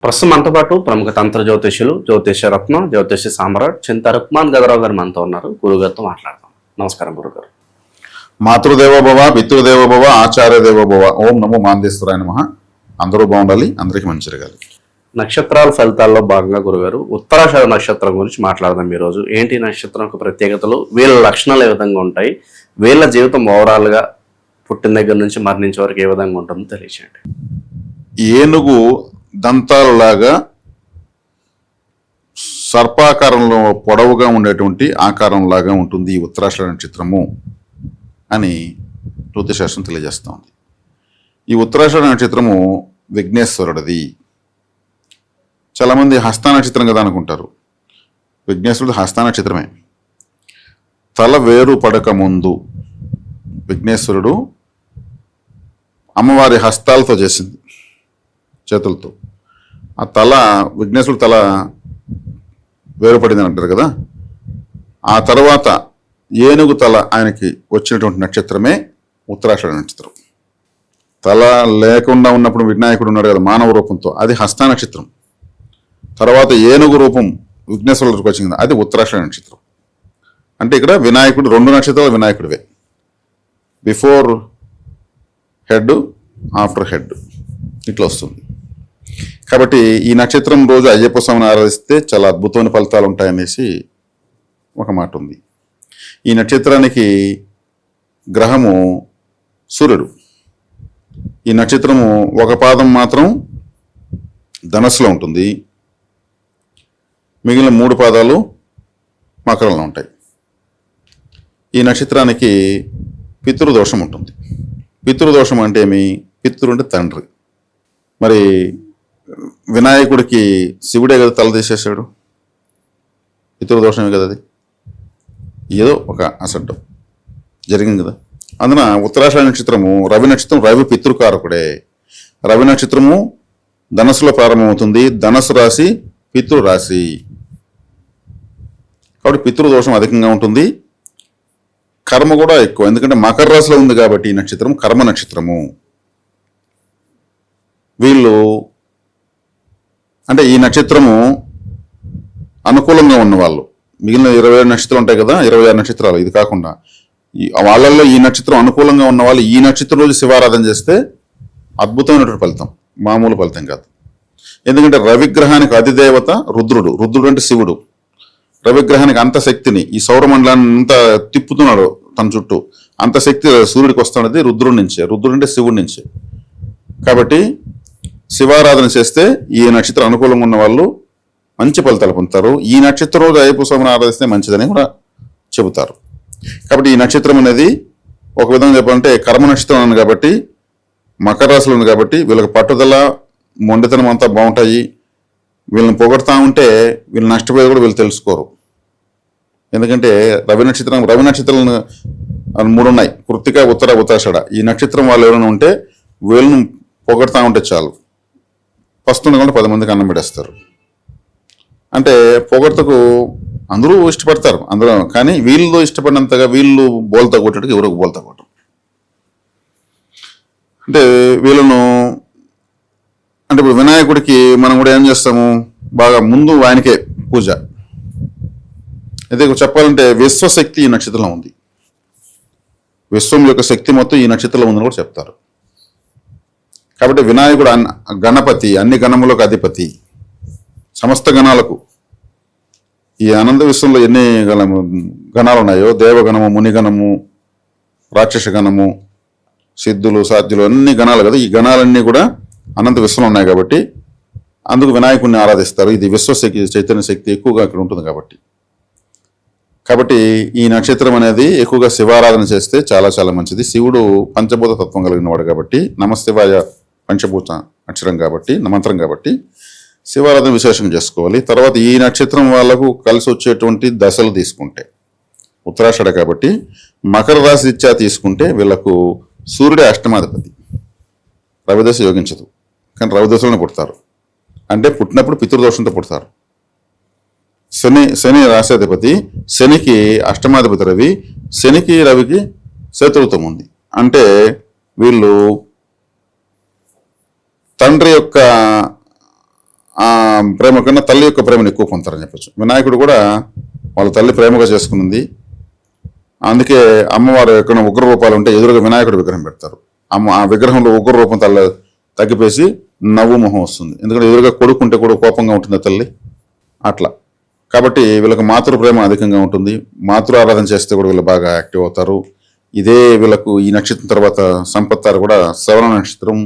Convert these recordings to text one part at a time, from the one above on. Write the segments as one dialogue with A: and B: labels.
A: ప్రస్తుతం మనతో పాటు ప్రముఖ తంత్ర జ్యోతిష్యులు జ్యోతిష రత్నం జ్యోతిష సామ్రాట్ చింత రుక్మాన్ గదరావు గారు మనతో ఉన్నారు. గురుగారితో మాట్లాడదాం. నమస్కారం గురుగారు.
B: మాతృదేవోభవ, పితృదేవోభవ, ఆచార్య దేవోభవ. ఓం నమో మాందేశ్వరాయ నమః. అందరూ బాగుండాలి, అందరికీ మంచి జరగాలి.
A: నక్షత్రాల ఫలితాల్లో భాగంగా గురుగారు ఉత్తరాషాఢ నక్షత్రం గురించి మాట్లాడదాం ఈరోజు. ఏంటి నక్షత్రం యొక్క ప్రత్యేకతలు, వీళ్ళ లక్షణాలు ఏ విధంగా ఉంటాయి, వీళ్ళ జీవితం ఓవరాల్గా పుట్టిన దగ్గర నుంచి మరణించే వరకు ఏ విధంగా ఉంటుందో తెలియచేయండి.
B: ఏనుగు దంతాలలాగా సర్పాకారంలో పొడవుగా ఉండేటువంటి ఆకారంలాగా ఉంటుంది ఈ ఉత్తరాషాఢ నక్షత్రము అని జ్యోతిశాస్త్రం తెలియజేస్తూ ఉంది. ఈ ఉత్తరాషాఢ నక్షత్రము విఘ్నేశ్వరుడిది. చాలామంది హస్త నక్షత్రం కదా అనుకుంటారు. విఘ్నేశ్వరుడు హస్త నక్షత్రమే. తల వేరు పడక ముందు విఘ్నేశ్వరుడు అమ్మవారి హస్తాలతో చేసింది, చేతులతో. ఆ తల, విఘ్నేశ్వరుడు తల వేరుపడింది అంటారు కదా. ఆ తర్వాత ఏనుగు తల ఆయనకి వచ్చినటువంటి నక్షత్రమే ఉత్తరాషాఢ నక్షత్రం. తల లేకుండా ఉన్నప్పుడు వినాయకుడు ఉన్నాడు కదా మానవ రూపంతో, అది హస్త నక్షత్రం. తర్వాత ఏనుగు రూపం విఘ్నేశ్వరుడికి వచ్చింది, అది ఉత్తరాషాఢ నక్షత్రం. అంటే ఇక్కడ వినాయకుడు, రెండు నక్షత్రాలు వినాయకుడివే. బిఫోర్ హెడ్, ఆఫ్టర్ హెడ్ ఇట్లా వస్తుంది. కాబట్టి ఈ నక్షత్రం రోజు అయ్యప్ప స్వామిని ఆరాధిస్తే చాలా అద్భుతమైన ఫలితాలు ఉంటాయనేసి ఒక మాట ఉంది. ఈ నక్షత్రానికి గ్రహము సూర్యుడు. ఈ నక్షత్రము ఒక పాదం మాత్రం ధనస్సులో ఉంటుంది, మిగిలిన 3 పాదాలు మకరంలో ఉంటాయి. ఈ నక్షత్రానికి పితృదోషం ఉంటుంది. పితృదోషం అంటే ఏమి? పితృ అంటే తండ్రి. మరి వినాయకుడికి శివుడే కదా తల తీసేసాడు, పితృదోషమే కదా అది. ఏదో ఒక అసడ్డం జరిగింది కదా. అందున ఉత్తరాషాఢ నక్షత్రము రవి నక్షత్రం, రవి పితృకారకుడే. రవి నక్షత్రము ధనస్సులో ప్రారంభమవుతుంది. ధనస్సు రాశి పితృ రాశి, కాబట్టి పితృదోషం అధికంగా ఉంటుంది. కర్మ కూడా ఎక్కువ, ఎందుకంటే మకర రాశిలో ఉంది కాబట్టి ఈ నక్షత్రం కర్మ నక్షత్రము. వీళ్ళు అంటే ఈ నక్షత్రము అనుకూలంగా ఉన్నవాళ్ళు, మిగిలిన 27 నక్షత్రాలు ఉంటాయి కదా, 26 నక్షత్రాలు ఇది కాకుండా వాళ్ళల్లో ఈ నక్షత్రం అనుకూలంగా ఉన్న వాళ్ళు ఈ నక్షత్రం రోజు శివారాధన చేస్తే అద్భుతమైనటువంటి ఫలితం, మామూలు ఫలితం కాదు. ఎందుకంటే రవిగ్రహానికి అధిదేవత రుద్రుడు. రుద్రుడు అంటే శివుడు. రవిగ్రహానికి అంత శక్తిని, ఈ సౌరమండలాన్ని అంతా తిప్పుతున్నాడు తన చుట్టూ, అంత శక్తి సూర్యుడికి వస్తున్నది రుద్రుడి నుంచే. రుద్రుడు అంటే శివుడి నుంచే. కాబట్టి శివారాధన చేస్తే ఈ నక్షత్రం అనుకూలంగా ఉన్న వాళ్ళు మంచి ఫలితాలు పొందుతారు. ఈ నక్షత్రం రోజు అయ్యప్ప స్వామిని ఆరాధిస్తే మంచిదని కూడా చెబుతారు. కాబట్టి ఈ నక్షత్రం అనేది ఒక విధంగా చెప్పాలంటే కర్మ నక్షత్రం ఉంది కాబట్టి, మకర రాశిలో ఉంది కాబట్టి వీళ్ళకి పట్టుదల, మొండితనం అంతా బాగుంటాయి. వీళ్ళని పొగడతా ఉంటే వీళ్ళు నష్టపోయేది కూడా వీళ్ళు తెలుసుకోరు. ఎందుకంటే రవి నక్షత్రం 3 ఉన్నాయి, కృత్తిక, ఉత్తర, ఉత్తరాషాఢ. ఈ నక్షత్రం వాళ్ళు ఎవరైనా ఉంటే వీళ్ళని పొగడతా ఉంటే చాలు, ఫస్ట్ ఉండకుండా 10 మందికి అన్నం పెట్టేస్తారు. అంటే పొగడతకు అందరూ ఇష్టపడతారు అందరూ, కానీ వీళ్ళు ఇష్టపడినంతగా వీళ్ళు బోల్తా కొట్టడానికి ఎవరికి బోల్తా కొట్టరు. అంటే వీళ్ళను అంటే ఇప్పుడు వినాయకుడికి మనం కూడా ఏం చేస్తాము, బాగా ముందు ఆయనకే పూజ. అయితే చెప్పాలంటే విశ్వశక్తి ఈ నక్షత్రంలో ఉంది. విశ్వం యొక్క శక్తి మొత్తం ఈ నక్షత్రంలో ఉందని కూడా చెప్తారు. కాబట్టి వినాయకుడు గణపతి, అన్ని గణములకు అధిపతి, సమస్త గణాలకు. ఈ అనంత విశ్వంలో ఎన్ని గణాలు ఉన్నాయో, దేవగణము, మునిగణము, రాక్షస గణము, సిద్ధులు, సాధ్యులు, అన్ని గణాలు కదా. ఈ గణాలన్నీ కూడా అనంత విశ్వంలో ఉన్నాయి కాబట్టి అందుకు వినాయకుడిని ఆరాధిస్తారు. ఇది విశ్వశక్తి, చైతన్య శక్తి ఎక్కువగా ఇక్కడ ఉంటుంది కాబట్టి. కాబట్టి ఈ నక్షత్రం అనేది ఎక్కువగా శివారాధన చేస్తే చాలా చాలా మంచిది. శివుడు పంచభూత తత్వం కలిగిన వాడు కాబట్టి, నమశివాయ పంచభూత అక్షరం కాబట్టి, మంత్రం కాబట్టి శివారాధన విశేషంగా చేసుకోవాలి. తర్వాత ఈ నక్షత్రం వాళ్ళకు కలిసి వచ్చేటువంటి దశలు తీసుకుంటే, ఉత్తరాషాఢ కాబట్టి మకర రాశి ఇచ్చా తీసుకుంటే వీళ్ళకు సూర్యుడే అష్టమాధిపతి. రవిదశ యోగించదు, కానీ రవిదశలోనే పుడతారు. అంటే పుట్టినప్పుడు పితృదోషంతో పుడతారు. శని రాశాధిపతి, శనికి అష్టమాధిపతి రవి, శనికి రవికి శత్రుత్వం ఉంది. అంటే వీళ్ళు తండ్రి యొక్క ఆ ప్రేమ కన్నా తల్లి యొక్క ప్రేమను ఎక్కువ పొందుతారని చెప్పొచ్చు. వినాయకుడు కూడా వాళ్ళ తల్లి ప్రేమగా చేసుకున్నది. అందుకే అమ్మవారు ఎక్కడ ఉగ్ర రూపాలు ఉంటే ఎదురుగా వినాయకుడు విగ్రహం పెడతారు. ఆ విగ్రహంలో ఉగ్ర రూపం తగ్గిపేసి నవ్వు మొహం వస్తుంది. ఎందుకంటే ఎదురుగా కొడుకుంటే కూడా కోపంగా ఉంటుంది తల్లి. అట్లా కాబట్టి వీళ్ళకి మాతృ ప్రేమ అధికంగా ఉంటుంది. మాతృ ఆరాధన చేస్తే కూడా వీళ్ళు బాగా యాక్టివ్ అవుతారు. ఇదే వీళ్ళకు ఈ నక్షత్రం తర్వాత సంపత్తారు కూడా శ్రవణ నక్షత్రం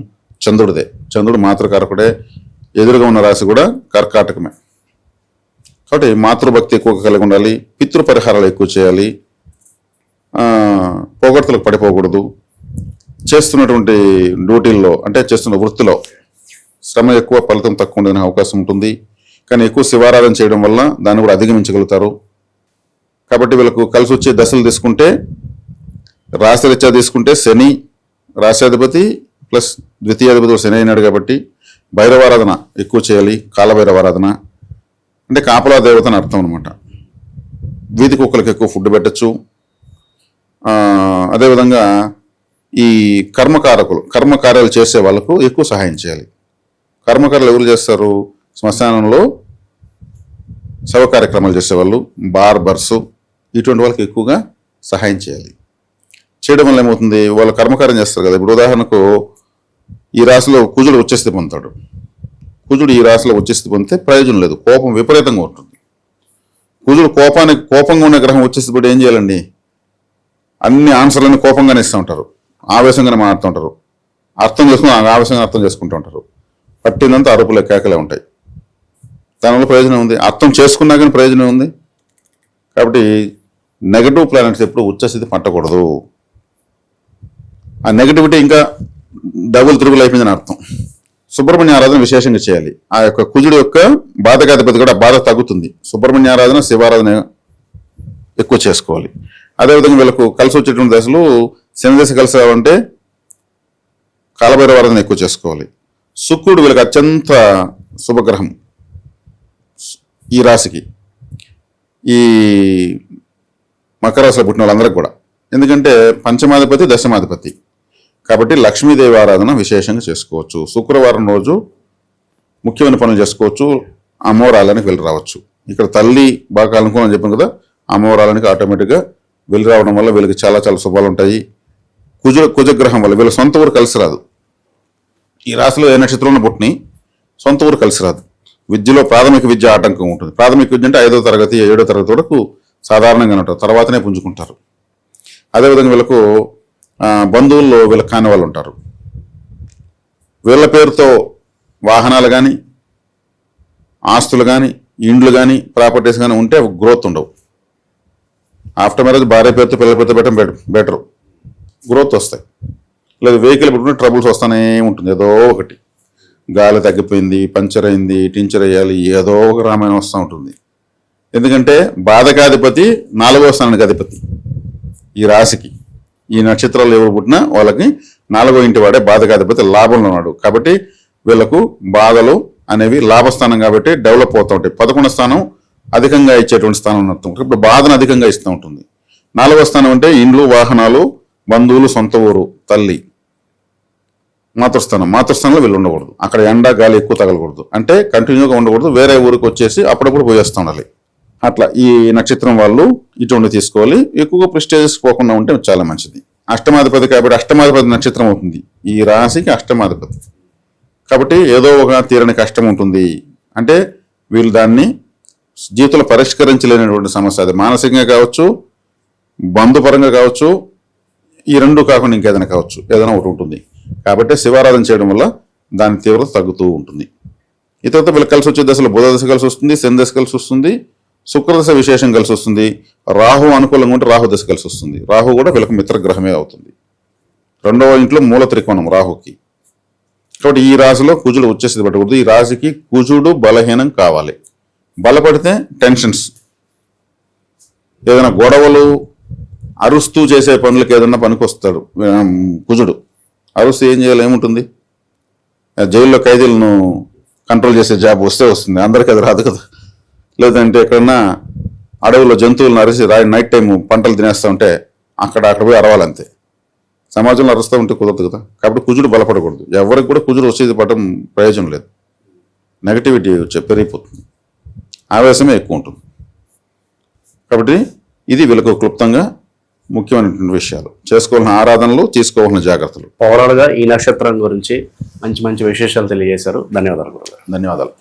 B: చంద్రుడిదే. చంద్రుడు మాతృకారకుడే. ఎదురుగా ఉన్న రాశి కూడా కర్కాటకమే. కాబట్టి మాతృభక్తి ఎక్కువగా కలిగి ఉండాలి. పితృ పరిహారాలు ఎక్కువ చేయాలి. పొగడ్తలకు పడిపోకూడదు. చేస్తున్నటువంటి డ్యూటీల్లో అంటే చేస్తున్న వృత్తిలో శ్రమ ఎక్కువ, ఫలితం తక్కువ ఉండేనే అవకాశం ఉంటుంది. కానీ ఎక్కువ శివారాధన చేయడం వల్ల దాన్ని కూడా అధిగమించగలుగుతారు. కాబట్టి వీళ్ళకు కలిసి వచ్చే దశలు తీసుకుంటే రాశిరీత్యా తీసుకుంటే శని రాశ్యాధిపతి ప్లస్ ద్వితీయాధిపతి శని అయినాడు కాబట్టి భైరవారాధన ఎక్కువ చేయాలి. కాలభైరవారాధన అంటే కాపలా దేవత అని అర్థం అనమాట. వీధి కుక్కలకు ఎక్కువ ఫుడ్ పెట్టచ్చు. అదేవిధంగా ఈ కర్మకార్యాలు చేసే వాళ్ళకు ఎక్కువ సహాయం చేయాలి. కర్మకార్యాలు ఎవరు చేస్తారు? శ్మశానంలో శవ కార్యక్రమాలు చేసేవాళ్ళు, బార్బర్సు, ఇటువంటి వాళ్ళకి ఎక్కువగా సహాయం చేయాలి. చేయడం వల్ల ఏమవుతుంది? వాళ్ళు కర్మకార్యం చేస్తారు కదా. ఇప్పుడు ఉదాహరణకు ఈ రాశిలో కుజుడు ఉచ్చస్థితి పొందుతాడు. కుజుడు ఈ రాశిలో ఉచ్చస్థితి పొందితే ప్రయోజనం లేదు, కోపం విపరీతంగా ఉంటుంది. కుజుడు కోపంగా ఉన్న గ్రహం ఉచ్చస్థితి పడి ఏం చేయాలండి? అన్ని ఆన్సర్లన్నీ కోపంగానే ఇస్తూ ఉంటారు, ఆవేశంగానే మాట్లాడుతూ ఉంటారు, అర్థం చేసుకుని ఆవేశంగా అర్థం చేసుకుంటూ ఉంటారు. పట్టినంత అరుపులే కేకలే ఉంటాయి. దానివల్ల ప్రయోజనం ఉంది? అర్థం చేసుకున్నా కానీ ప్రయోజనం ఉంది. కాబట్టి నెగటివ్ ప్లానెట్స్ ఎప్పుడు ఉచ్చస్థితి పట్టకూడదు. ఆ నెగటివిటీ ఇంకా డబుల్ త్రిబుల్ అయిపోయిందని అర్థం. సుబ్రహ్మణ్య ఆరాధన విశేషంగా చేయాలి. ఆ యొక్క కుజుడు యొక్క బాధకాధిపతి కూడా బాధ తగ్గుతుంది. సుబ్రహ్మణ్య ఆరాధన, శివారాధన ఎక్కువ చేసుకోవాలి. అదేవిధంగా వీళ్ళకు కలిసి వచ్చేటువంటి దశలు శని దశ కలిసి రావాలంటే కాలభైరవారాధన ఎక్కువ చేసుకోవాలి. శుక్రుడు వీళ్ళకి అత్యంత శుభగ్రహం ఈ రాశికి, ఈ మకర రాశిలో పుట్టిన వాళ్ళందరికీ కూడా. ఎందుకంటే పంచమాధిపతి, దశమాధిపతి కాబట్టి లక్ష్మీదేవి ఆరాధన విశేషంగా చేసుకోవచ్చు. శుక్రవారం రోజు ముఖ్యమైన పనులు చేసుకోవచ్చు. అమ్మవారాలయానికి వెళ్ళి రావచ్చు. ఇక్కడ తల్లి బాగా అనుకూలం చెప్పాం కదా, అమ్మవారాలయానికి ఆటోమేటిక్గా వెళ్ళి రావడం వల్ల వీళ్ళకి చాలా చాలా శుభాలు ఉంటాయి. కుజగ్రహం వల్ల వీళ్ళ సొంత ఊరు కలిసి రాదు. ఈ రాశిలో ఏ నక్షత్రంలో పుట్టిని సొంత ఊరు కలిసి రాదు. విద్యలో ప్రాథమిక విద్య ఆటంకం ఉంటుంది. ప్రాథమిక విద్య అంటే 5వ తరగతి 7వ తరగతి వరకు సాధారణంగా ఉంటారు, తర్వాతనే పుంజుకుంటారు. అదేవిధంగా వీళ్ళకు బంధువుల్లో వీళ్ళకి కాని వాళ్ళు ఉంటారు. వీళ్ళ పేరుతో వాహనాలు కానీ, ఆస్తులు కానీ, ఇండ్లు కానీ, ప్రాపర్టీస్ కానీ ఉంటే గ్రోత్ ఉండవు. ఆఫ్టర్ మ్యారేజ్ భార్య పేరుతో పిల్లల పేరుతో పెట్టడం బెటరు, గ్రోత్ వస్తాయి. లేదు వెహికల్ పెట్టుకుంటే ట్రబుల్స్ వస్తానే ఉంటుంది. ఏదో ఒకటి గాలి తగ్గిపోయింది, పంచర్ అయింది, టించర్ అయ్యాలి, ఏదో ఒక రామాయణం వస్తూ ఉంటుంది. ఎందుకంటే బాధకాధిపతి 4వ స్థానానికి అధిపతి ఈ రాశికి. ఈ నక్షత్రాలు ఎవరు పుట్టినా వాళ్ళకి 4వ ఇంటి వాడే బాధకాధిపతి లాభంలో ఉన్నాడు. కాబట్టి వీళ్ళకు బాధలు అనేవి లాభస్థానం కాబట్టి డెవలప్ అవుతూ ఉంటాయి. 11వ స్థానం అధికంగా ఇచ్చేటువంటి స్థానం అర్థం. ఇప్పుడు బాధను అధికంగా ఇస్తూ ఉంటుంది. 4వ స్థానం అంటే ఇండ్లు, వాహనాలు, బంధువులు, సొంత ఊరు, తల్లి. మాతృస్థానంలో వీళ్ళు ఉండకూడదు. అక్కడ ఎండ గాలి ఎక్కువ తగలకూడదు. అంటే కంటిన్యూగా ఉండకూడదు, వేరే ఊరికి వచ్చేసి అప్పుడప్పుడు పోయేస్తూ ఉండాలి. అట్లా ఈ నక్షత్రం వాళ్ళు ఇటువంటి తీసుకోవాలి. ఎక్కువగా ప్రెస్టేజెస్ పోకుండా ఉంటే చాలా మంచిది. అష్టమాధిపతి కాబట్టి అష్టమాధిపతి నక్షత్రం అవుతుంది ఈ రాశికి. అష్టమాధిపతి కాబట్టి ఏదో ఒక తీరని కష్టం ఉంటుంది. అంటే వీళ్ళు దాన్ని జీవితంలో పరిష్కరించలేనటువంటి సమస్య. అది మానసికంగా కావచ్చు, బంధుపరంగా కావచ్చు, ఈ రెండు కాకుండా ఇంకేదైనా కావచ్చు, ఏదైనా ఒకటి ఉంటుంది. కాబట్టి శివారాధన చేయడం వల్ల దాని తీవ్రత తగ్గుతూ ఉంటుంది. ఈ తర్వాత వీళ్ళకి కలిసి వచ్చే దశలో బుధ దశ కలిసి వస్తుంది, శని దశ కలిసి వస్తుంది, శుక్రదశ విశేషం కలిసి వస్తుంది, రాహు అనుకూలంగా ఉంటే రాహు దశ కలిసి వస్తుంది. రాహు కూడా వీళ్ళకి మిత్రగ్రహమే అవుతుంది. 2వ ఇంట్లో మూల త్రికోణం రాహుకి. కాబట్టి ఈ రాశిలో కుజుడు ఉచ్చస్థితి పట్టకూడదు. ఈ రాశికి కుజుడు బలహీనం కావాలి. బలపడితే టెన్షన్స్, ఏదైనా గొడవలు, అరుస్తూ చేసే పనులకు ఏదన్నా పనికొస్తాడు కుజుడు. అరుస్తూ ఏం చేయాలి? ఏముంటుంది? జైల్లో ఖైదీలను కంట్రోల్ చేసే జాబ్ వస్తే వస్తుంది, అందరికీ అది రాదు కదా. లేదంటే ఎక్కడన్నా అడవుల్లో జంతువులను అరిసి నైట్ టైం పంటలు తినేస్తూ ఉంటే అక్కడ పోయి అరవాలంతే. సమాజంలో అరుస్తూ ఉంటే కుదరదు కదా. కాబట్టి కుజుడు బలపడకూడదు. ఎవరికి కూడా కుజుడు వచ్చేది పడటం ప్రయోజనం లేదు. నెగటివిటీ పెరిగిపోతుంది, ఆవేశమే ఎక్కువ ఉంటుంది. కాబట్టి ఇది వీళ్ళకు క్లుప్తంగా ముఖ్యమైనటువంటి విషయాలు, చేసుకోవాల్సిన ఆరాధనలు, తీసుకోవాల్సిన జాగ్రత్తలు.
A: ఓవరాల్ గా ఈ నక్షత్రం గురించి మంచి మంచి విశేషాలు తెలియజేశారు. ధన్యవాదాలు గురుగారు.
B: ధన్యవాదాలు.